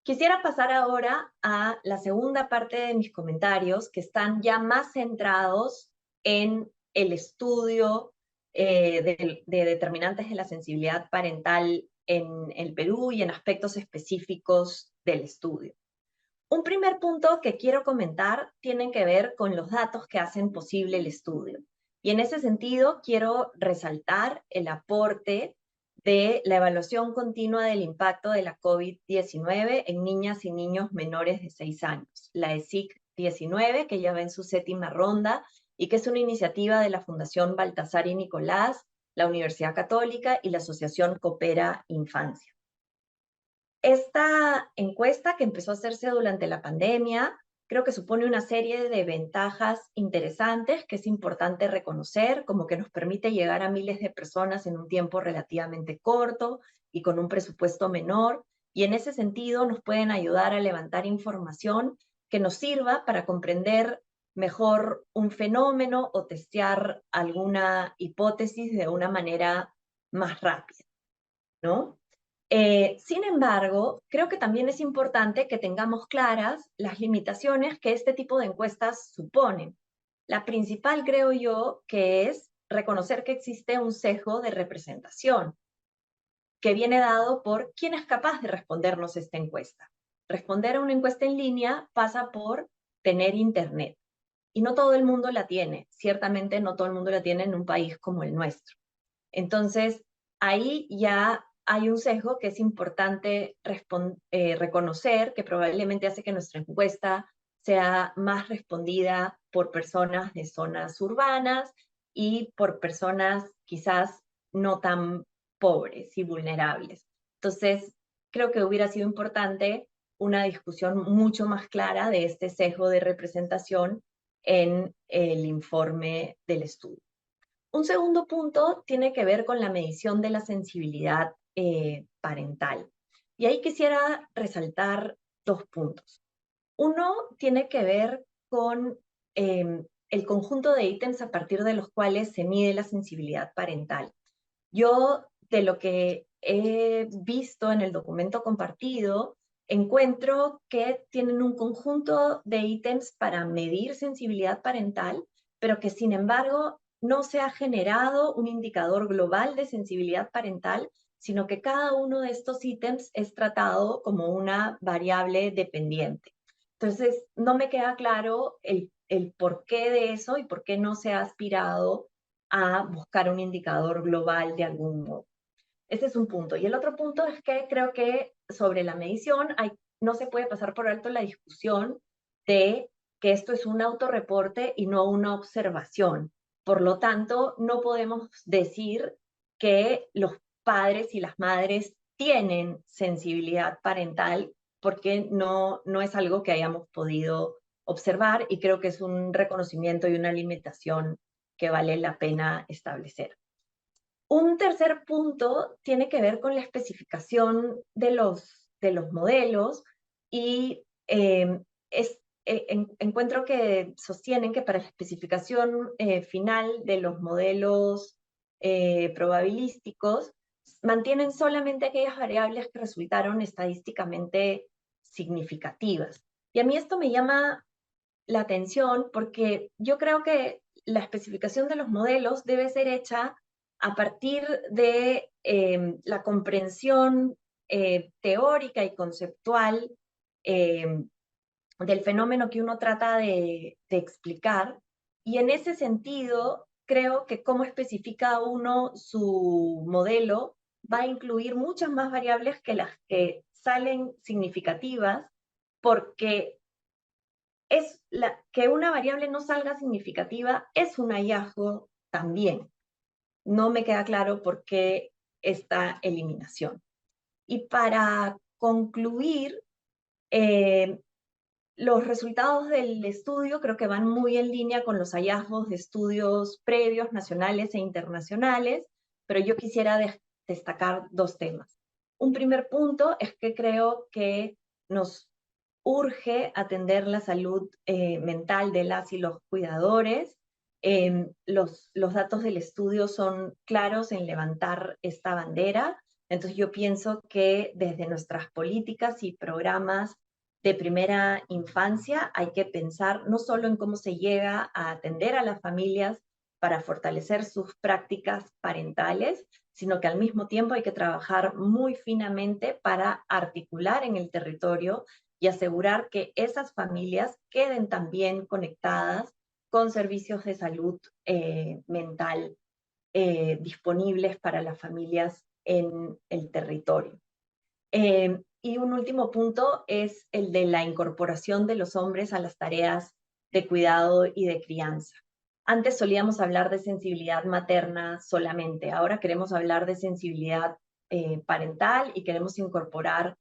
Quisiera pasar ahora a la segunda parte de mis comentarios, que están ya más centrados en el estudio de determinantes de la sensibilidad parental en el Perú y en aspectos específicos del estudio. Un primer punto que quiero comentar tiene que ver con los datos que hacen posible el estudio. Y en ese sentido quiero resaltar el aporte de la evaluación continua del impacto de la COVID-19 en niñas y niños menores de 6 años, la ESIC-19, que ya va en su 7ª ronda y que es una iniciativa de la Fundación Baltasar y Nicolás, la Universidad Católica y la Asociación Coopera Infancia. Esta encuesta, que empezó a hacerse durante la pandemia, creo que supone una serie de ventajas interesantes que es importante reconocer, como que nos permite llegar a miles de personas en un tiempo relativamente corto y con un presupuesto menor, y en ese sentido nos pueden ayudar a levantar información que nos sirva para comprender mejor un fenómeno o testear alguna hipótesis de una manera más rápida, ¿no? Sin embargo, creo que también es importante que tengamos claras las limitaciones que este tipo de encuestas suponen. La principal, creo yo, que es reconocer que existe un sesgo de representación, que viene dado por quién es capaz de respondernos esta encuesta. Responder a una encuesta en línea pasa por tener internet, y no todo el mundo la tiene. Ciertamente no todo el mundo la tiene en un país como el nuestro. Entonces, ahí ya hay un sesgo que es importante reconocer, que probablemente hace que nuestra encuesta sea más respondida por personas de zonas urbanas y por personas quizás no tan pobres y vulnerables. Entonces, creo que hubiera sido importante una discusión mucho más clara de este sesgo de representación en el informe del estudio. Un segundo punto tiene que ver con la medición de la sensibilidad parental. Y ahí quisiera resaltar 2 puntos. Uno tiene que ver con el conjunto de ítems a partir de los cuales se mide la sensibilidad parental. Yo, de lo que he visto en el documento compartido, encuentro que tienen un conjunto de ítems para medir sensibilidad parental, pero que sin embargo no se ha generado un indicador global de sensibilidad parental, sino que cada uno de estos ítems es tratado como una variable dependiente. Entonces, no me queda claro el porqué de eso y por qué no se ha aspirado a buscar un indicador global de algún modo. Ese es un punto. Y el otro punto es que creo que sobre la medición no se puede pasar por alto la discusión de que esto es un autorreporte y no una observación. Por lo tanto, no podemos decir que los padres y las madres tienen sensibilidad parental porque no es algo que hayamos podido observar, y creo que es un reconocimiento y una limitación que vale la pena establecer. Un tercer punto tiene que ver con la especificación de los modelos, y encuentro que sostienen que para la especificación final de los modelos probabilísticos mantienen solamente aquellas variables que resultaron estadísticamente significativas. Y a mí esto me llama la atención porque yo creo que la especificación de los modelos debe ser hecha a partir de la comprensión teórica y conceptual del fenómeno que uno trata de explicar, y en ese sentido creo que cómo especifica uno su modelo va a incluir muchas más variables que las que salen significativas, porque que una variable no salga significativa es un hallazgo también. No me queda claro por qué esta eliminación. Y para concluir, los resultados del estudio creo que van muy en línea con los hallazgos de estudios previos, nacionales e internacionales, pero yo quisiera destacar 2 temas. Un primer punto es que creo que nos urge atender la salud mental de las y los cuidadores. Los datos del estudio son claros en levantar esta bandera. Entonces yo pienso que desde nuestras políticas y programas de primera infancia hay que pensar no solo en cómo se llega a atender a las familias para fortalecer sus prácticas parentales, sino que al mismo tiempo hay que trabajar muy finamente para articular en el territorio y asegurar que esas familias queden también conectadas con servicios de salud mental disponibles para las familias en el territorio. Y un último punto es el de la incorporación de los hombres a las tareas de cuidado y de crianza. Antes solíamos hablar de sensibilidad materna solamente, ahora queremos hablar de sensibilidad parental y queremos incorporar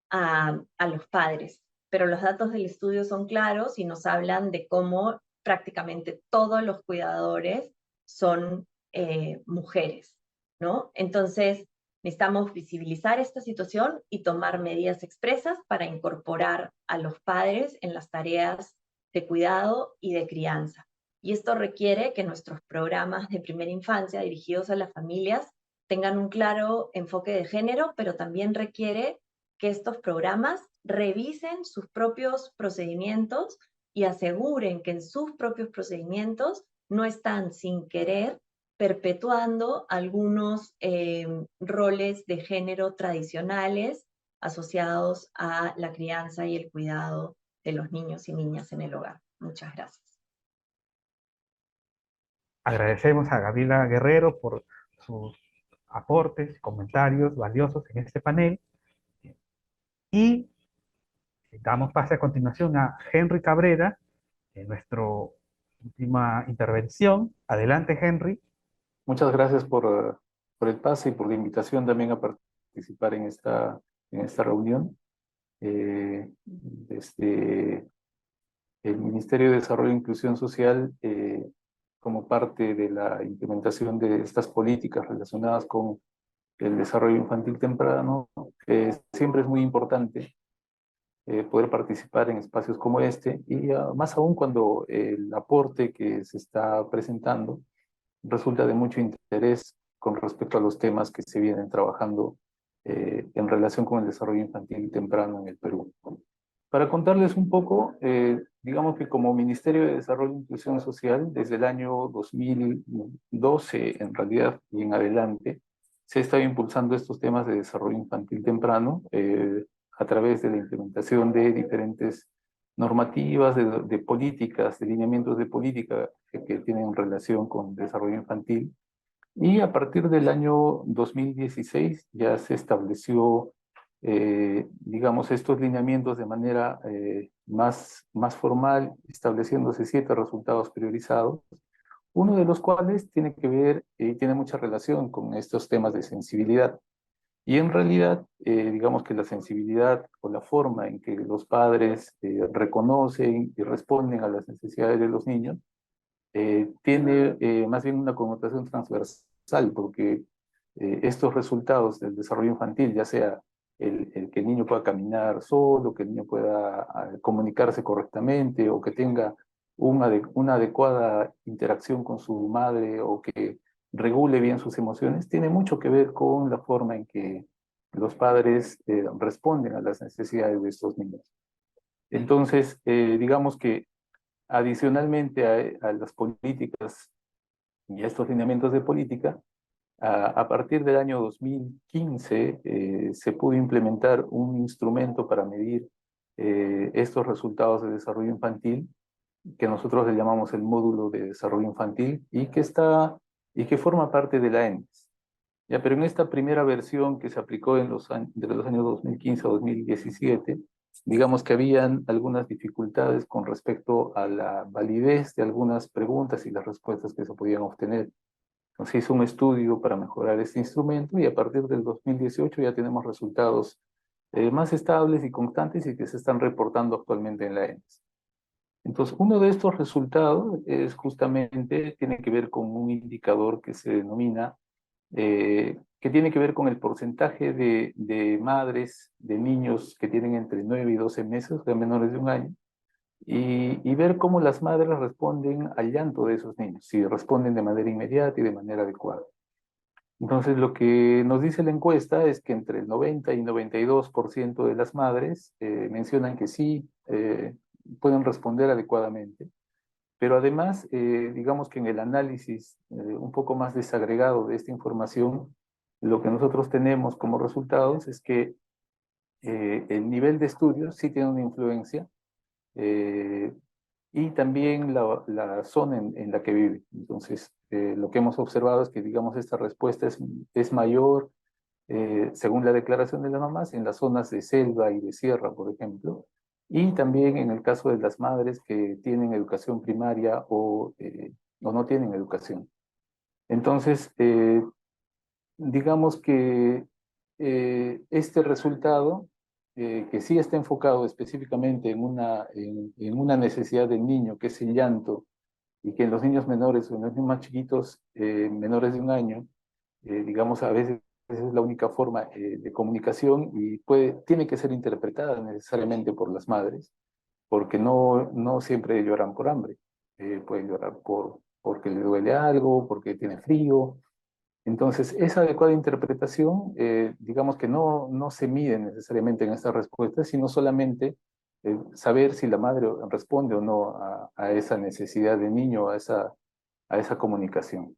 a los padres. Pero los datos del estudio son claros y nos hablan de cómo prácticamente todos los cuidadores son mujeres, ¿no? Entonces, necesitamos visibilizar esta situación y tomar medidas expresas para incorporar a los padres en las tareas de cuidado y de crianza. Y esto requiere que nuestros programas de primera infancia dirigidos a las familias tengan un claro enfoque de género, pero también requiere que estos programas revisen sus propios procedimientos y aseguren que en sus propios procedimientos no están sin querer perpetuando algunos roles de género tradicionales asociados a la crianza y el cuidado de los niños y niñas en el hogar. Muchas gracias. Agradecemos a Gabriela Guerrero por sus aportes y comentarios valiosos en este panel y damos pase a continuación a Henry Cabrera en nuestra última intervención. Adelante, Henry. Muchas gracias por el pase y por la invitación también a participar en esta reunión. Desde el Ministerio de Desarrollo e Inclusión Social, como parte de la implementación de estas políticas relacionadas con el desarrollo infantil temprano, siempre es muy importante poder participar en espacios como este, y más aún cuando el aporte que se está presentando resulta de mucho interés con respecto a los temas que se vienen trabajando en relación con el desarrollo infantil temprano en el Perú. Para contarles un poco, digamos que como Ministerio de Desarrollo e Inclusión Social, desde el año 2012 en realidad y en adelante, se ha estado impulsando estos temas de desarrollo infantil temprano a través de la implementación de diferentes normativas, de políticas, de lineamientos de política que tienen relación con desarrollo infantil. Y a partir del año 2016 ya se estableció, digamos, estos lineamientos de manera más formal, estableciéndose 7 resultados priorizados, uno de los cuales tiene que ver y tiene mucha relación con estos temas de sensibilidad. Y en realidad, digamos que la sensibilidad o la forma en que los padres reconocen y responden a las necesidades de los niños tiene más bien una connotación transversal, porque estos resultados del desarrollo infantil, ya sea el que el niño pueda caminar solo, que el niño pueda comunicarse correctamente, o que tenga una adecuada interacción con su madre, o que regule bien sus emociones, tiene mucho que ver con la forma en que los padres responden a las necesidades de estos niños. Entonces, digamos que adicionalmente a las políticas y a estos lineamientos de política, a partir del año 2015 se pudo implementar un instrumento para medir estos resultados de desarrollo infantil, que nosotros le llamamos el módulo de desarrollo infantil, y que forma parte de la ENES. Ya, pero en esta primera versión que se aplicó de los años 2015 a 2017, digamos que habían algunas dificultades con respecto a la validez de algunas preguntas y las respuestas que se podían obtener. Entonces hizo un estudio para mejorar este instrumento, y a partir del 2018 ya tenemos resultados más estables y constantes, y que se están reportando actualmente en la ENES. Entonces, uno de estos resultados es justamente, tiene que ver con un indicador que se denomina, que tiene que ver con el porcentaje de madres de niños que tienen entre 9 y 12 meses, o sea, menores de un año, y ver cómo las madres responden al llanto de esos niños, si responden de manera inmediata y de manera adecuada. Entonces, lo que nos dice la encuesta es que entre el 90 y 92% de las madres mencionan que sí pueden responder adecuadamente, pero además, digamos que en el análisis un poco más desagregado de esta información, lo que nosotros tenemos como resultados es que el nivel de estudios sí tiene una influencia, eh, y también la zona en la que vive. Entonces, lo que hemos observado es que, digamos, esta respuesta es mayor, según la declaración de las mamás, en las zonas de selva y de sierra, por ejemplo, y también en el caso de las madres que tienen educación primaria o no tienen educación. Entonces, digamos que este resultado, que sí está enfocado específicamente en una necesidad del niño, que es el llanto, y que en los niños menores o en los niños más chiquitos, menores de 1 año, digamos, a veces es la única forma de comunicación y tiene que ser interpretada necesariamente por las madres, porque no siempre lloran por hambre, pueden llorar porque le duele algo, porque tiene frío. Entonces, esa adecuada interpretación, digamos que no se mide necesariamente en estas respuestas, sino solamente saber si la madre responde o no a esa necesidad del niño, a esa comunicación.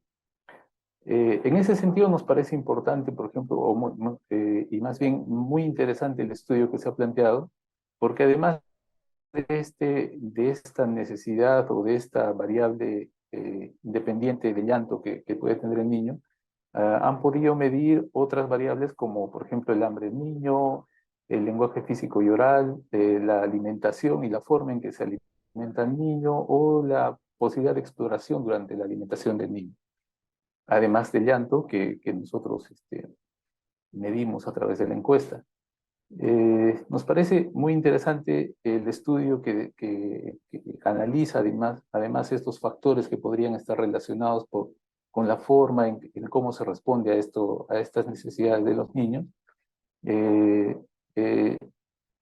En ese sentido nos parece importante, por ejemplo, y más bien muy interesante el estudio que se ha planteado, porque además de esta necesidad o de esta variable independiente de llanto que puede tener el niño, han podido medir otras variables como, por ejemplo, el hambre del niño, el lenguaje físico y oral, la alimentación y la forma en que se alimenta el niño o la posibilidad de exploración durante la alimentación del niño. Además del llanto que nosotros medimos a través de la encuesta. Nos parece muy interesante el estudio que analiza además estos factores que podrían estar relacionados con la forma en cómo se responde a estas necesidades de los niños.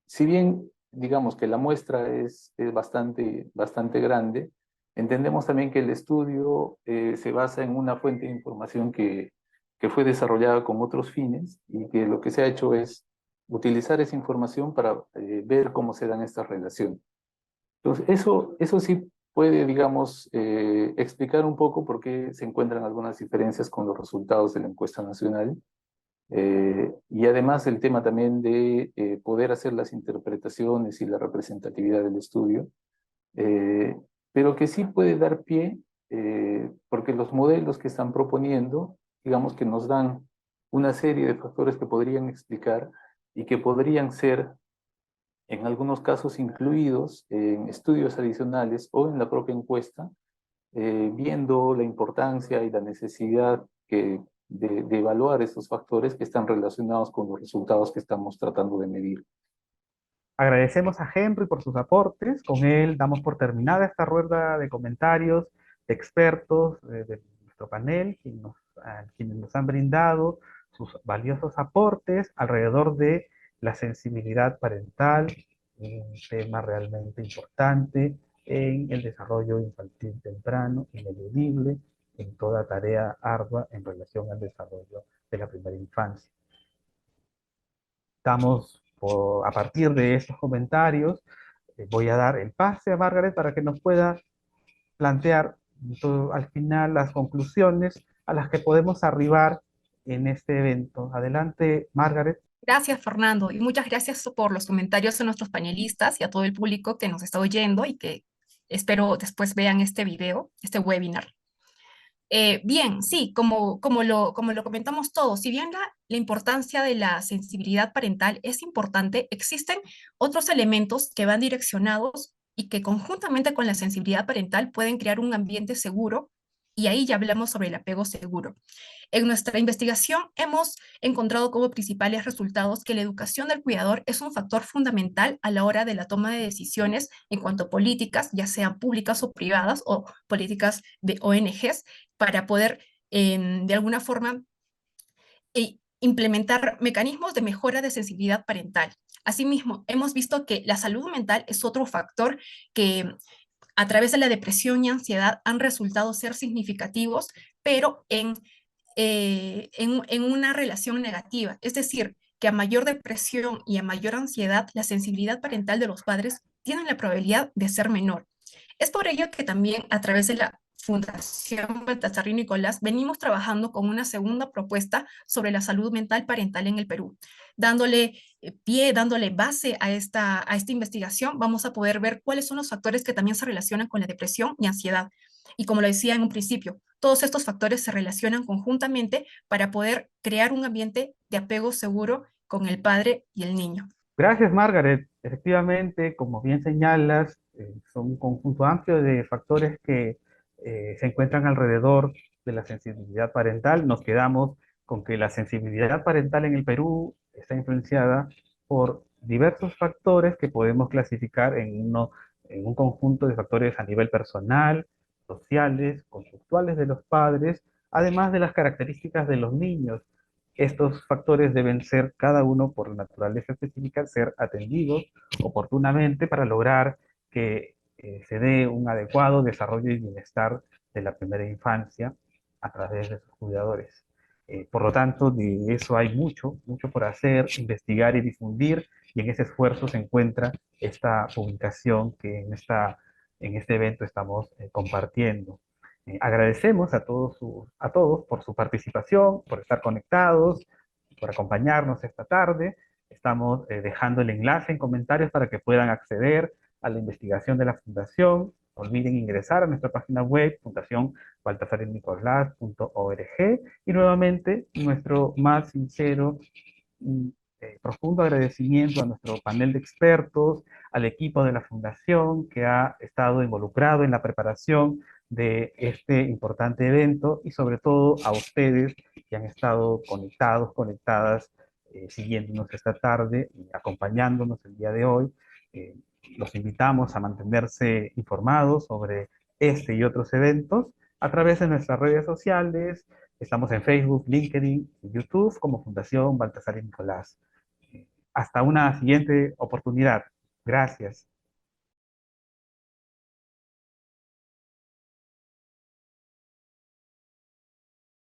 Si bien digamos que la muestra es bastante grande, entendemos también que el estudio se basa en una fuente de información que fue desarrollada con otros fines y que lo que se ha hecho es utilizar esa información para ver cómo se dan estas relaciones. Entonces, eso sí puede, digamos, explicar un poco por qué se encuentran algunas diferencias con los resultados de la encuesta nacional. Y además el tema también de poder hacer las interpretaciones y la representatividad del estudio, pero que sí puede dar pie, porque los modelos que están proponiendo, digamos que nos dan una serie de factores que podrían explicar y que podrían ser en algunos casos incluidos en estudios adicionales o en la propia encuesta, viendo la importancia y la necesidad de evaluar estos factores que están relacionados con los resultados que estamos tratando de medir. Agradecemos a Henry por sus aportes. Con él damos por terminada esta rueda de comentarios de expertos de nuestro panel, quienes nos han brindado sus valiosos aportes alrededor de la sensibilidad parental, un tema realmente importante en el desarrollo infantil temprano, ineludible en toda tarea ardua en relación al desarrollo de la primera infancia. A partir de estos comentarios, voy a dar el pase a Margaret para que nos pueda plantear al final las conclusiones a las que podemos arribar en este evento. Adelante, Margaret. Gracias, Fernando, y muchas gracias por los comentarios a nuestros panelistas y a todo el público que nos está oyendo y que espero después vean este video, este webinar. Bien, sí, como lo comentamos todos, si bien la importancia de la sensibilidad parental es importante, existen otros elementos que van direccionados y que conjuntamente con la sensibilidad parental pueden crear un ambiente seguro, y ahí ya hablamos sobre el apego seguro. En nuestra investigación hemos encontrado como principales resultados que la educación del cuidador es un factor fundamental a la hora de la toma de decisiones en cuanto a políticas, ya sean públicas o privadas o políticas de ONGs, para poder de alguna forma implementar mecanismos de mejora de sensibilidad parental. Asimismo, hemos visto que la salud mental es otro factor que a través de la depresión y ansiedad han resultado ser significativos, pero en una relación negativa. Es decir, que a mayor depresión y a mayor ansiedad, la sensibilidad parental de los padres tiene la probabilidad de ser menor. Es por ello que también a través de la Fundación Baltasar y Nicolás venimos trabajando con una segunda propuesta sobre la salud mental parental en el Perú. Dándole pie, dándole base a esta investigación, vamos a poder ver cuáles son los factores que también se relacionan con la depresión y ansiedad. Y como lo decía en un principio, todos estos factores se relacionan conjuntamente para poder crear un ambiente de apego seguro con el padre y el niño. Gracias, Margaret. Efectivamente, como bien señalas, son un conjunto amplio de factores que se encuentran alrededor de la sensibilidad parental. Nos quedamos con que la sensibilidad parental en el Perú está influenciada por diversos factores que podemos clasificar en un conjunto de factores a nivel personal, sociales, conductuales de los padres, además de las características de los niños. Estos factores deben ser, cada uno por naturaleza específica, ser atendidos oportunamente para lograr que se dé un adecuado desarrollo y bienestar de la primera infancia a través de sus cuidadores. Por lo tanto, de eso hay mucho, mucho por hacer, investigar y difundir, y en ese esfuerzo se encuentra esta publicación que en este evento estamos compartiendo. Agradecemos a todos por su participación, por estar conectados, por acompañarnos esta tarde. Estamos dejando el enlace en comentarios para que puedan acceder a la investigación de la Fundación. No olviden ingresar a nuestra página web, fundacionbaltasarnicolás.org, y nuevamente nuestro más sincero y profundo agradecimiento a nuestro panel de expertos, al equipo de la Fundación que ha estado involucrado en la preparación de este importante evento, y sobre todo a ustedes que han estado conectados, conectadas, siguiéndonos esta tarde y acompañándonos el día de hoy. Eh, los invitamos a mantenerse informados sobre este y otros eventos a través de nuestras redes sociales. Estamos en Facebook, LinkedIn y YouTube como Fundación Baltasar y Nicolás. Hasta una siguiente oportunidad. Gracias.